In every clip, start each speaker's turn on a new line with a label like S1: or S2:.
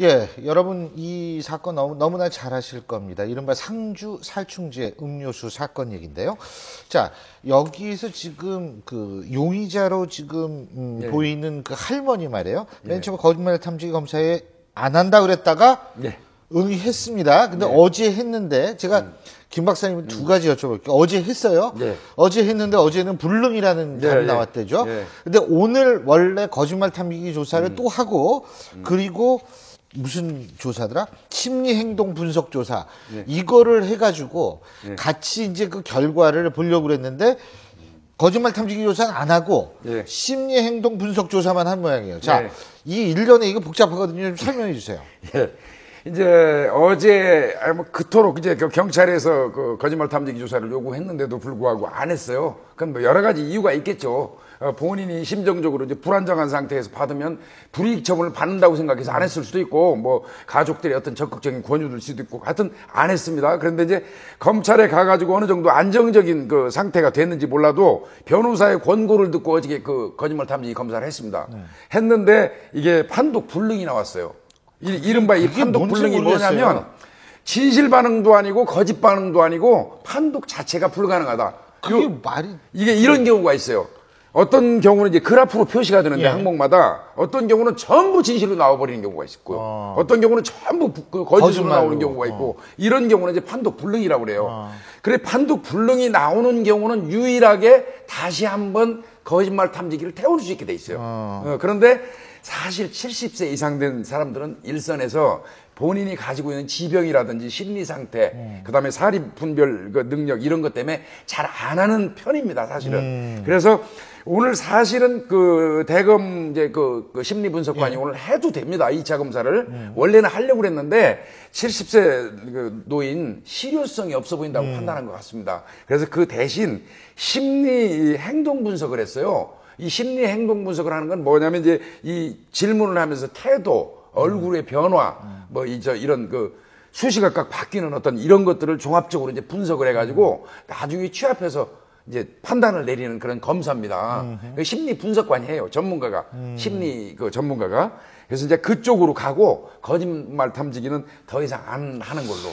S1: 예, 여러분 이 사건 너무나 잘 아실 겁니다. 이른바 상주 살충제 음료수 사건 얘기인데요. 자, 여기서 지금 그 용의자로 지금
S2: 네.
S1: 보이는 그 할머니 말이에요. 맨 처음에 거짓말 탐지기 검사에 안 한다 그랬다가 응했습니다. 근데 어제 했는데 제가 김 박사님 두 가지 여쭤볼게요. 어제 했어요. 어제 했는데 어제는 불능이라는 답이 나왔대죠. 근데 오늘 원래 거짓말 탐지기 조사를 또 하고 그리고 무슨 조사더라? 심리행동 분석 조사. 이거를 해가지고 같이 이제 그 결과를 보려고 그랬는데 거짓말 탐지기 조사는 안 하고 심리행동 분석 조사만 한 모양이에요. 자, 이 일련의 이거 복잡하거든요. 좀 설명해 주세요.
S2: 이제 어제 그토록 이제 경찰에서 그 거짓말 탐지기 조사를 요구했는데도 불구하고 안 했어요. 그럼 뭐 여러 가지 이유가 있겠죠. 본인이 심정적으로 이제 불안정한 상태에서 받으면 불이익 처분을 받는다고 생각해서 안 했을 수도 있고, 뭐 가족들의 어떤 적극적인 권유를 수도 있고, 하여튼 안 했습니다. 그런데 이제 검찰에 가가지고 어느 정도 안정적인 그 상태가 됐는지 몰라도 변호사의 권고를 듣고 어저께 그 거짓말 탐지기 검사를 했습니다. 했는데 이게 판독 불능이 나왔어요. 이른바 이 판독 불능이 뭐냐면 진실 반응도 아니고 거짓 반응도 아니고 판독 자체가 불가능하다.
S1: 그게
S2: 이게 이런 경우가 있어요. 어떤 경우는 이제 그래프로 표시가 되는데 항목마다 어떤 경우는 전부 진실로 나와버리는 경우가 있고 어떤 경우는 전부 거짓으로 나오는 경우가 있고 이런 경우는 이제 판독 불능이라고 그래요. 그래 판독 불능이 나오는 경우는 유일하게 다시 한번 거짓말 탐지기를 태울 수 있게 돼 있어요. 그런데 사실 70세 이상 된 사람들은 일선에서 본인이 가지고 있는 지병이라든지 심리 상태, 그다음에 사립 분별 그 능력 이런 것 때문에 잘 안 하는 편입니다, 사실은. 그래서 오늘 사실은 그 대검 이제 그 심리 분석관이 오늘 해도 됩니다. 2차 검사를. 원래는 하려고 그랬는데 70세 그 노인 실효성이 없어 보인다고 판단한 것 같습니다. 그래서 그 대신 심리 행동 분석을 했어요. 이 심리 행동 분석을 하는 건 뭐냐면 이제 이 질문을 하면서 태도, 얼굴의 변화, 뭐 이런 그 수시각각 바뀌는 어떤 이런 것들을 종합적으로 이제 분석을 해가지고 나중에 취합해서 이제 판단을 내리는 그런 검사입니다. 심리 분석관이에요. 전문가가. 심리 그 전문가가. 그래서 이제 그쪽으로 가고 거짓말 탐지기는 더 이상 안 하는 걸로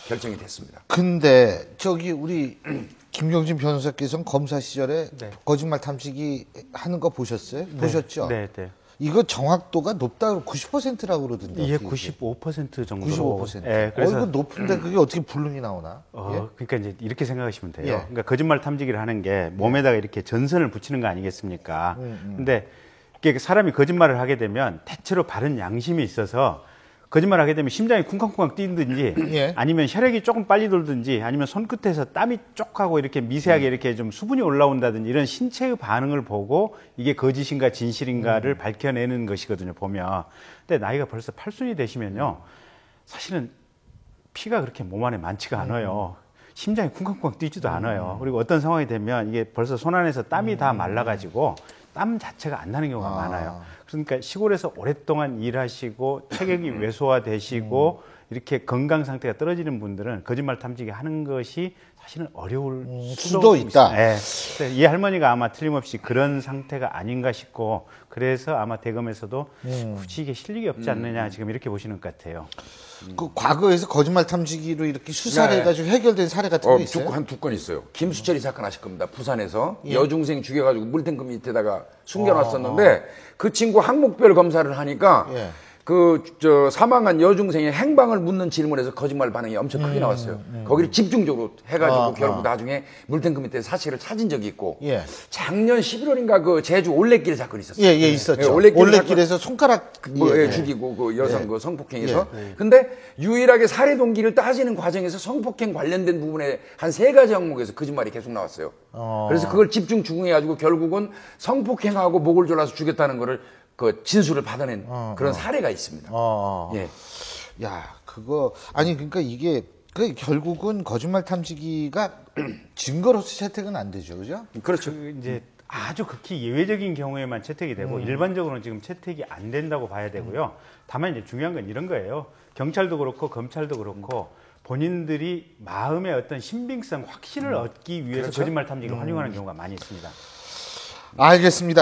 S2: 결정이 됐습니다.
S1: 근데 저기 우리 김경진 변호사께서는 검사 시절에 거짓말 탐지기 하는 거 보셨어요? 보셨죠?
S3: 네.
S1: 이거 정확도가 높다고 90%라고 그러던데.
S3: 이게 95% 정도.
S1: 95%.
S3: 네, 그래서
S1: 이거 높은데 그게 어떻게 불능이 나오나?
S3: 그러니까 이제 이렇게 생각하시면 돼요. 그러니까 거짓말 탐지기를 하는 게 몸에다가 이렇게 전선을 붙이는 거 아니겠습니까? 근데 이게 사람이 거짓말을 하게 되면 대체로 바른 양심이 있어서 거짓말 하게 되면 심장이 쿵쾅쿵쾅 뛰든지 아니면 혈액이 조금 빨리 돌든지 아니면 손끝에서 땀이 쪽 하고 이렇게 미세하게 이렇게 좀 수분이 올라온다든지 이런 신체의 반응을 보고 이게 거짓인가 진실인가를 밝혀내는 것이거든요, 보면. 근데 나이가 벌써 8순이 되시면요, 사실은 피가 그렇게 몸 안에 많지가 않아요. 심장이 쿵쾅쿵쾅 뛰지도 않아요. 그리고 어떤 상황이 되면 이게 벌써 손 안에서 땀이 다 말라가지고 땀 자체가 안 나는 경우가 많아요. 그러니까 시골에서 오랫동안 일하시고 체격이 왜소화되시고 이렇게 건강 상태가 떨어지는 분들은 거짓말 탐지기 하는 것이 사실은 어려울
S1: 수도 있다.
S3: 이 할머니가 아마 틀림없이 그런 상태가 아닌가 싶고 그래서 아마 대검에서도 굳이 이게 실력이 없지 않느냐 지금 이렇게 보시는 것 같아요.
S1: 그 과거에서 거짓말 탐지기로 이렇게 수사를 해가지고 해결된 사례 같은 거 있어요?
S2: 한 두 건 있어요. 김수철이 사건 아실 겁니다. 부산에서 여중생 죽여가지고 물탱크 밑에다가 숨겨놨었는데 그 친구 항목별 검사를 하니까 사망한 여중생의 행방을 묻는 질문에서 거짓말 반응이 엄청 크게 나왔어요. 거기를 집중적으로 해가지고 결국 나중에 물탱크 밑에 사실을 찾은 적이 있고 작년 11월인가 그 제주 올레길 사건이 있었어요.
S1: 있었죠. 올레길에서 손가락
S2: 죽이고 그 여성 그 성폭행에서. 근데 유일하게 살해 동기를 따지는 과정에서 성폭행 관련된 부분에 한 3가지 항목에서 거짓말이 계속 나왔어요. 그래서 그걸 집중 추궁해가지고 결국은 성폭행하고 목을 졸라서 죽였다는 거를 그 진술을 받아낸 그런 사례가 있습니다.
S1: 야, 그거 아니 그러니까 이게 결국은 거짓말 탐지기가 증거로서 채택은 안 되죠, 그죠?
S2: 그렇죠.
S3: 이제 아주 극히 예외적인 경우에만 채택이 되고 일반적으로는 지금 채택이 안 된다고 봐야 되고요. 다만 이제 중요한 건 이런 거예요. 경찰도 그렇고 검찰도 그렇고 본인들이 마음의 어떤 신빙성, 확신을 얻기 위해서 거짓말 탐지기를 활용하는 경우가 많이 있습니다.
S1: 알겠습니다.